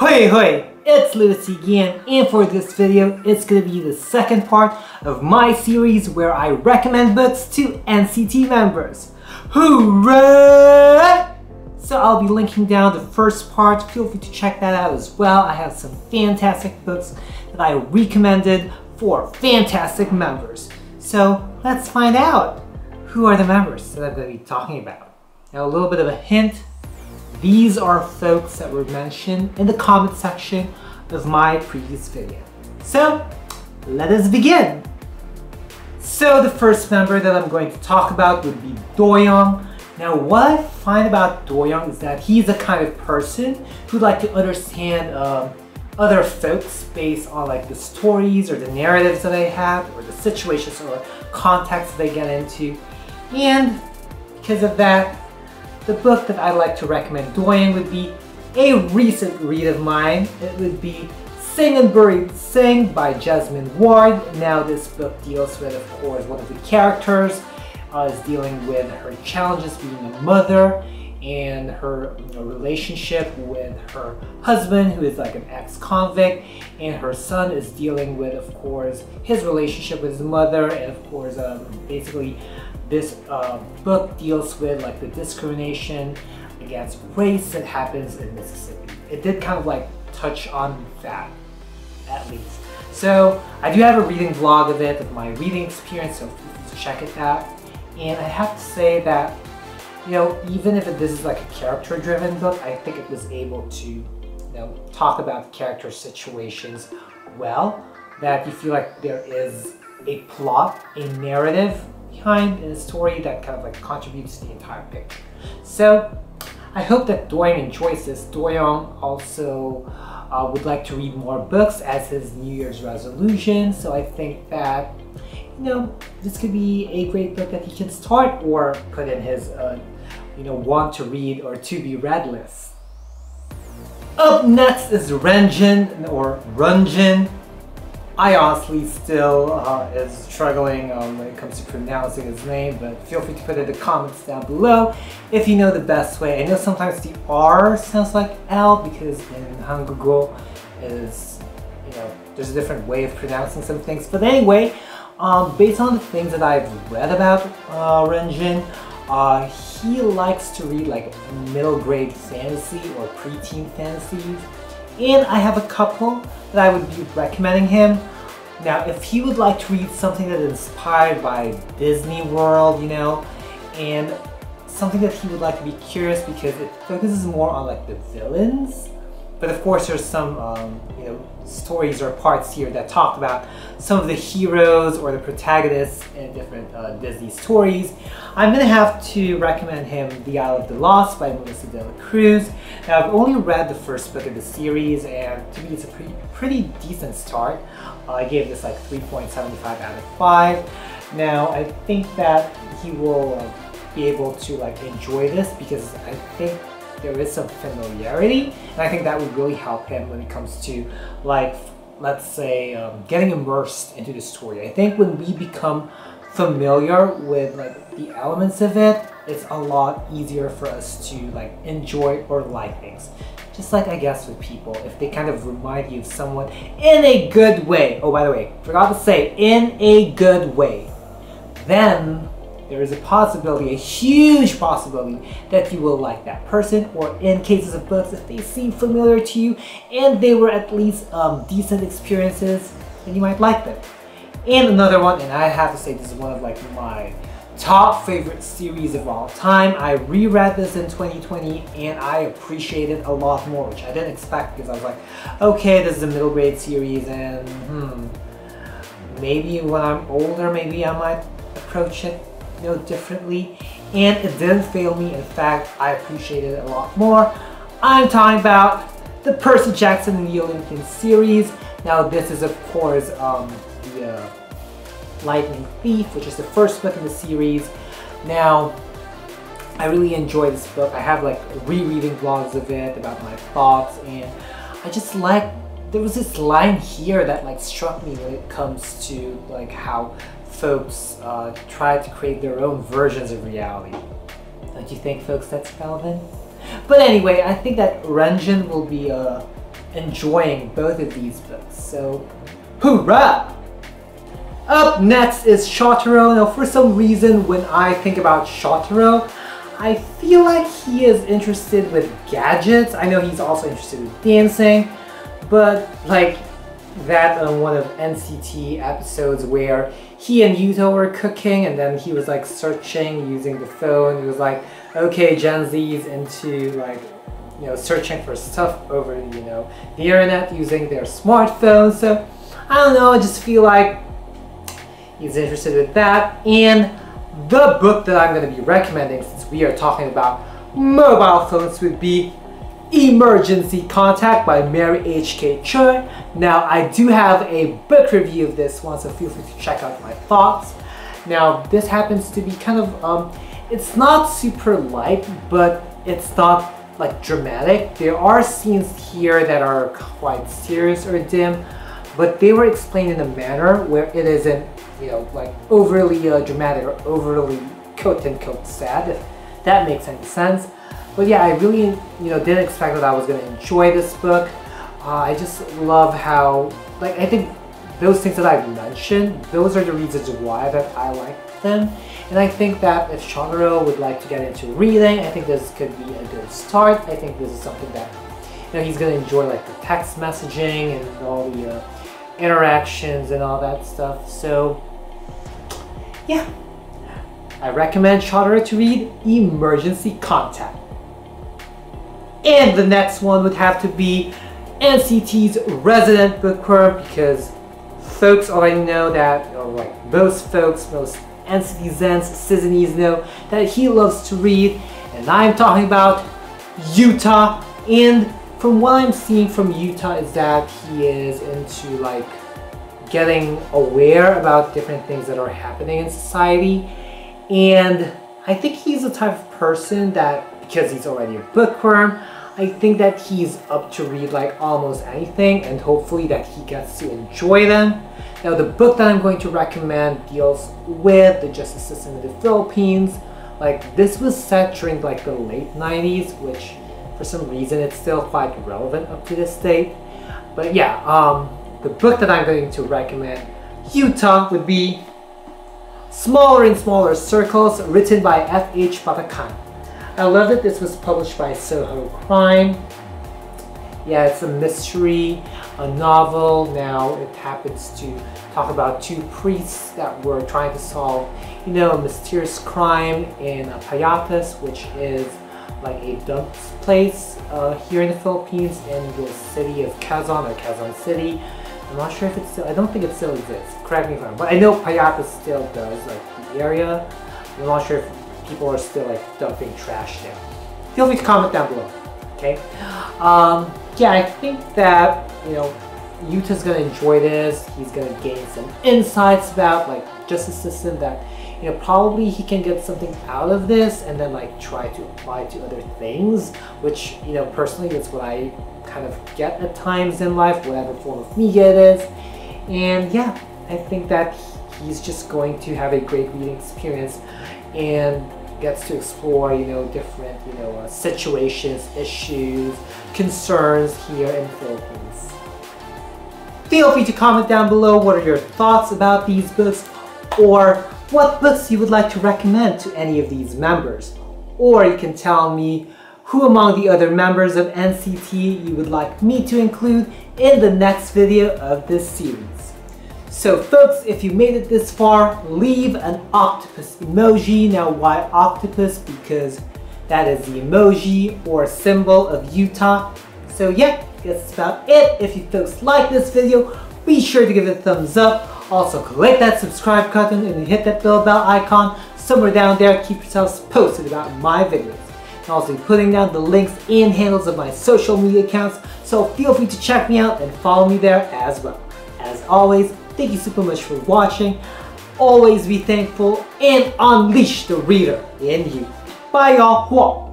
Hoi hoi! It's louisity again, and for this video, it's gonna be the second part of my series where I recommend books to NCT members. Hooray! So I'll be linking down the first part. Feel free to check that out as well. I have some fantastic books that I recommended for fantastic members. So let's find out who are the members that I'm going to be talking about. Now, a little bit of a hint. These are folks that were mentioned in the comment section of my previous video. So let us begin. So the first member that I'm going to talk about would be DOYON. Now, what I find about DOYON is that he's the kind of person who'd like to understand other folks based on like the stories or the narratives that they have or the situations or context they get into. And because of that, the book that I'd like to recommend DOYON would be a recent read of mine. It would be Unburied by Jasmine Ward. Now this book deals with, of course, one of the characters is dealing with her challenges being a mother and her relationship with her husband, who is like an ex-convict, and her son is dealing with, of course, his relationship with his mother. And of course, basically this book deals with like the discrimination against race that happens in Mississippi. It did kind of like touch on that, at least. So I do have a reading vlog of it, of my reading experience, so please check it out. And I have to say that, you know, even if this is like a character-driven book, I think it was able to, you know, talk about character situations well, that you feel like there is a plot, a narrative behind a story that kind of like contributes to the entire picture. So I hope that DOYON enjoys this. DOYON also would like to read more books as his New Year's resolution, so I think that, you know, this could be a great book that he can start or put in his, you know, want to read or to be read list. Up next is RUNJIN or RUNJIN. I honestly still is struggling when it comes to pronouncing his name, but feel free to put it in the comments down below if you know the best way. I know sometimes the R sounds like L because in Hangul is, you know, there's a different way of pronouncing some things. But anyway, based on the things that I've read about RUNJIN, he likes to read like middle grade fantasy or preteen fantasies. And I have a couple that I would be recommending him. Now, if he would like to read something that is inspired by Disney World, you know, and something that he would like to be curious because it focuses more on like the villains. But of course, there's some, you know, stories or parts here that talk about some of the heroes or the protagonists in different Disney stories. I'm gonna have to recommend him The Isle of the Lost by Melissa de la Cruz. Now, I've only read the first book of the series, and to me, it's a pretty decent start. I gave this like 3.75 out of 5. Now, I think that he will be able to like enjoy this because I think there is some familiarity, and I think that would really help him when it comes to, like, let's say, getting immersed into the story. I think when we become familiar with like the elements of it, it's a lot easier for us to like enjoy or like things. Just like, I guess, with people, if they kind of remind you of someone in a good way. Oh, by the way, forgot to say, in a good way, then there is a possibility, a huge possibility, that you will like that person, or in cases of books, if they seem familiar to you and they were at least decent experiences, then you might like them. And another one, and I have to say this is one of like my top favorite series of all time. I reread this in 2020 and I appreciate it a lot more, which I didn't expect because I was like, okay, this is a middle grade series and maybe when I'm older, maybe I might approach it, you know, differently, and it didn't fail me. In fact, I appreciated it a lot more. I'm talking about the Percy Jackson and the Olympian series. Now, this is of course the Lightning Thief, which is the first book in the series. Now, I really enjoyed this book. I have like rereading vlogs of it about my thoughts, and I just like, there was this line here that like struck me when it comes to like how folks try to create their own versions of reality. Don't you think, folks, that's relevant? But anyway, I think that RUNJIN will be enjoying both of these books. So, hoorah! Up next is Shotaro. Now, for some reason, when I think about Shotaro, I feel like he is interested with gadgets. I know he's also interested in dancing, but like that on one of NCT episodes where he and Yuto were cooking and then he was like searching using the phone. He was like, okay, Gen Z's into like, you know, searching for stuff over, you know, the internet using their smartphones. So I don't know, I just feel like he's interested with that. And the book that I'm going to be recommending, since we are talking about mobile phones, would be Emergency Contact by Mary H.K. Choi. Now, I do have a book review of this one, so feel free to check out my thoughts. Now, this happens to be kind of, it's not super light, but it's not like dramatic. There are scenes here that are quite serious or dim, but they were explained in a manner where it isn't, you know, like overly dramatic or overly quote-unquote sad, if that makes any sense. But yeah, I really, you know, didn't expect that I was going to enjoy this book. I just love how, like, I think those things that I've mentioned, those are the reasons why that I like them. And I think that if Shotaro would like to get into reading, I think this could be a good start. I think this is something that, you know, he's going to enjoy, like the text messaging and all the interactions and all that stuff. So yeah, I recommend Shotaro to read Emergency Contact. And the next one would have to be NCT's Resident Bookworm, because folks already know that, or like most folks, most NCT Zens, Seasonese know that he loves to read, and I'm talking about Yuta. And from what I'm seeing from Yuta is that he is into like getting aware about different things that are happening in society, and I think he's the type of person that, because he's already a bookworm, I think that he's up to read like almost anything, and hopefully that he gets to enjoy them. Now, the book that I'm going to recommend deals with the justice system in the Philippines. Like, this was set during like the late 90s, which for some reason it's still quite relevant up to this date. But yeah, the book that I'm going to recommend, Yuta, would be Smaller and Smaller Circles, written by F.H. Patakan. I love that this was published by Soho Crime. Yeah, it's a mystery, a novel. Now, it happens to talk about two priests that were trying to solve, you know, a mysterious crime in Payatas, which is like a dump place here in the Philippines, in the city of Quezon, or Quezon City. I'm not sure if it's still, I don't think it still exists. Correct me if I'm wrong, but I know Payatas still does, like the area. I'm not sure if people are still like dumping trash there. Feel free to comment down below, okay? Yeah, I think that, you know, Yuta's gonna enjoy this. He's gonna gain some insights about like justice system that, you know, probably he can get something out of this and then like try to apply to other things, which, you know, personally is what I kind of get at times in life, whatever form of media it is. And yeah, I think that he's just going to have a great reading experience and gets to explore, you know, different, you know, situations, issues, concerns here in the Philippines. Feel free to comment down below what are your thoughts about these books, or what books you would like to recommend to any of these members. Or you can tell me who among the other members of NCT you would like me to include in the next video of this series. So folks, if you made it this far, leave an octopus emoji. Now, why octopus? Because that is the emoji or symbol of Yuta. So yeah, that's about it. If you folks like this video, be sure to give it a thumbs up. Also, click that subscribe button and hit that bell icon somewhere down there. Keep yourselves posted about my videos. And also putting down the links and handles of my social media accounts, so feel free to check me out and follow me there as well. As always, thank you super much for watching. Always be thankful and unleash the reader in you. Bye y'all.